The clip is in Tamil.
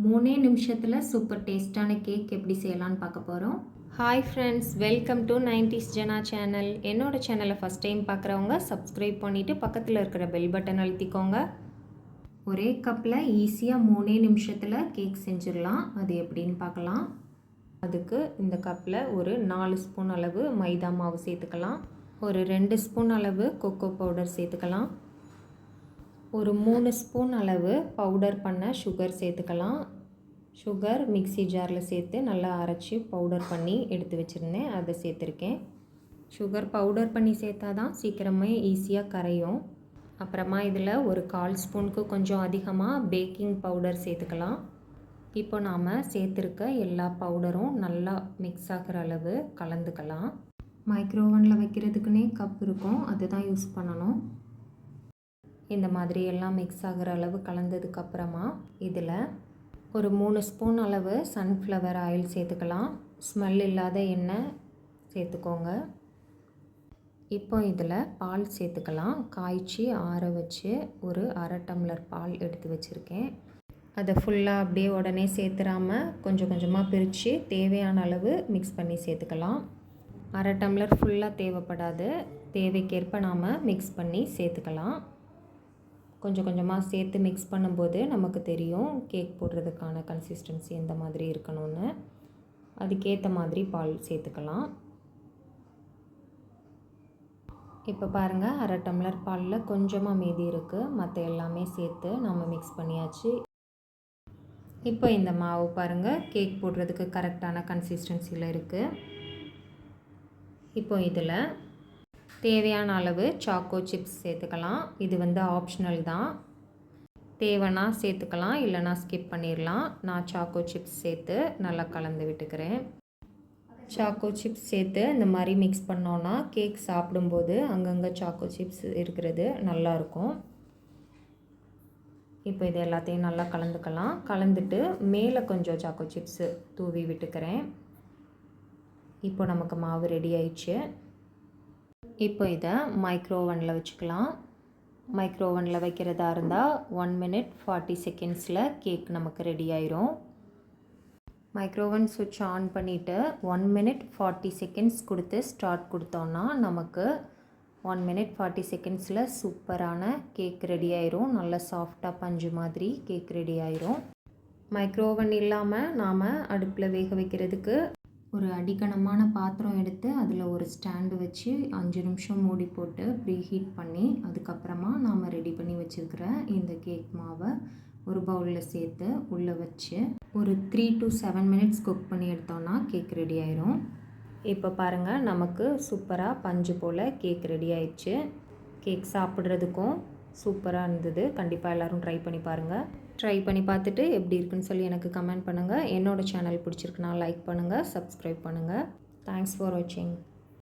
3 நிமிஷத்தில் சூப்பர் டேஸ்ட்டான கேக் எப்படி செய்யலான்னு பார்க்க போகிறோம். Hi friends, welcome to 90s Jana channel. என்னோட சேனலை ஃபஸ்ட் டைம் பார்க்குறவங்க சப்ஸ்கிரைப் பண்ணிவிட்டு பக்கத்தில் இருக்கிற பெல் பட்டன் அழுத்திக்கோங்க. ஒரே கப்பில் ஈஸியாக 3 நிமிஷத்தில் கேக் செஞ்சிடலாம். அது எப்படின்னு பார்க்கலாம். அதுக்கு இந்த கப்பில் ஒரு 4 ஸ்பூன் அளவு மைதா மாவு சேர்த்துக்கலாம். ஒரு 2 ஸ்பூன் அளவு கொக்கோ பவுடர் சேர்த்துக்கலாம். ஒரு 3 ஸ்பூன் அளவு பவுடர் பண்ண சுகர் சேர்த்துக்கலாம். சுகர் மிக்ஸி ஜாரில் சேர்த்து நல்லா அரைச்சி பவுடர் பண்ணி எடுத்து வச்சுருந்தேன், அதை சேர்த்துருக்கேன். சுகர் பவுடர் பண்ணி சேர்த்தா தான் சீக்கிரமே ஈஸியாக கரையும். அப்புறமா இதில் ஒரு 1/4 ஸ்பூனுக்கு கொஞ்சம் அதிகமாக பேக்கிங் பவுடர் சேர்த்துக்கலாம். இப்போ நாம் சேர்த்துருக்க எல்லா பவுடரும் நல்லா மிக்ஸ் ஆகிற அளவு கலந்துக்கலாம். மைக்ரோவனில் வைக்கிறதுக்குன்னே கப் இருக்கும், அதுதான் யூஸ் பண்ணணும். இந்த மாதிரி எல்லாம் மிக்ஸ் ஆகிற அளவு கலந்ததுக்கப்புறமா இதில் ஒரு 3 ஸ்பூன் அளவு சன்ஃப்ளவர் ஆயில் சேர்த்துக்கலாம். ஸ்மெல் இல்லாத எண்ணெய் சேர்த்துக்கோங்க. இப்போ இதில் பால் சேர்த்துக்கலாம். காய்ச்சி ஆற வச்சு ஒரு 1/2 டம்ளர் பால் எடுத்து வச்சுருக்கேன். அதை ஃபுல்லாக அப்படியே உடனே சேர்த்துறாமல் கொஞ்சம் கொஞ்சமாக பிரித்து தேவையான அளவு மிக்ஸ் பண்ணி சேர்த்துக்கலாம். 1/2 டம்ளர் ஃபுல்லாக தேவைப்படாது, தேவைக்கேற்ப நாம் மிக்ஸ் பண்ணி சேர்த்துக்கலாம். கொஞ்சம் கொஞ்சமாக சேர்த்து மிக்ஸ் பண்ணும்போது நமக்கு தெரியும் கேக் போடுறதுக்கான கன்சிஸ்டன்சி எந்த மாதிரி இருக்கணும்னு. அதுக்கேற்ற மாதிரி பால் சேர்த்துக்கலாம். இப்போ பாருங்கள், 1/2 டம்ளர் பாலில் கொஞ்சமாக மீதி இருக்குது. மற்ற எல்லாமே சேர்த்து நம்ம மிக்ஸ் பண்ணியாச்சு. இப்போ இந்த மாவு பாருங்கள், கேக் போடுறதுக்கு கரெக்டான கன்சிஸ்டன்சியில் இருக்குது. இப்போ இதில் தேவையான அளவு சாக்கோ சிப்ஸ் சேர்த்துக்கலாம். இது ஆப்ஷனல் தான், தேவைன்னா சேர்த்துக்கலாம், இல்லைனா ஸ்கிப் பண்ணிடலாம். நான் சாக்கோ சிப்ஸ் சேர்த்து நல்லா கலந்து விட்டுக்கிறேன். சாக்கோ சிப்ஸ் சேர்த்து இந்த மாதிரி மிக்ஸ் பண்ணோன்னா கேக் சாப்பிடும்போது அங்கங்கே சாக்கோ சிப்ஸ் இருக்கிறது நல்லாயிருக்கும். இப்போ இது எல்லாத்தையும் நல்லா கலந்துக்கலாம். கலந்துட்டு மேலே கொஞ்சம் சாக்கோ சிப்ஸு தூவி விட்டுக்கிறேன். இப்போ நமக்கு மாவு ரெடி ஆயிடுச்சு. இப்போ இதை மைக்ரோவனில் வச்சுக்கலாம். மைக்ரோவனில் வைக்கிறதா இருந்தால் 1 minute 40 seconds கேக் நமக்கு ரெடி ஆயிரும். மைக்ரோவன் சுவிட்ச் ஆன் பண்ணிவிட்டு 1 minute 40 seconds கொடுத்து ஸ்டார்ட் கொடுத்தோன்னா நமக்கு 1 minute 40 seconds சூப்பரான கேக் ரெடி ஆயிரும். நல்ல சாஃப்டாக பஞ்சு மாதிரி கேக் ரெடி ஆயிரும். மைக்ரோவன் இல்லாமல் நாம் அடுப்பில் வேக வைக்கிறதுக்கு ஒரு அடிக்கனமான பாத்திரம் எடுத்து அதில் ஒரு ஸ்டாண்டு வச்சு 5 நிமிஷம் மூடி போட்டு ப்ரீ ஹீட் பண்ணி அதுக்கப்புறமா நாம் ரெடி பண்ணி வச்சுருக்கிற இந்த கேக் மாவை ஒரு பவுலில் சேர்த்து உள்ளே வச்சு ஒரு 3 to 7 minutes குக் பண்ணி எடுத்தோன்னா கேக் ரெடி ஆயிரும். இப்போ பாருங்கள், நமக்கு சூப்பராக பஞ்சு போல் கேக் ரெடி ஆயிடுச்சு. கேக் சாப்பிட்றதுக்கும் சூப்பராக இருந்தது. கண்டிப்பாக எல்லோரும் ட்ரை பண்ணி பாருங்கள். ட்ரை பண்ணி பார்த்துட்டு எப்படி இருக்குன்னு சொல்லி எனக்கு கமெண்ட் பண்ணுங்கள். என்னோடய சேனல் பிடிச்சிருக்குன்னா லைக் பண்ணுங்கள், சப்ஸ்கிரைப் பண்ணுங்கள். தேங்க்ஸ் ஃபார் வாட்சிங்.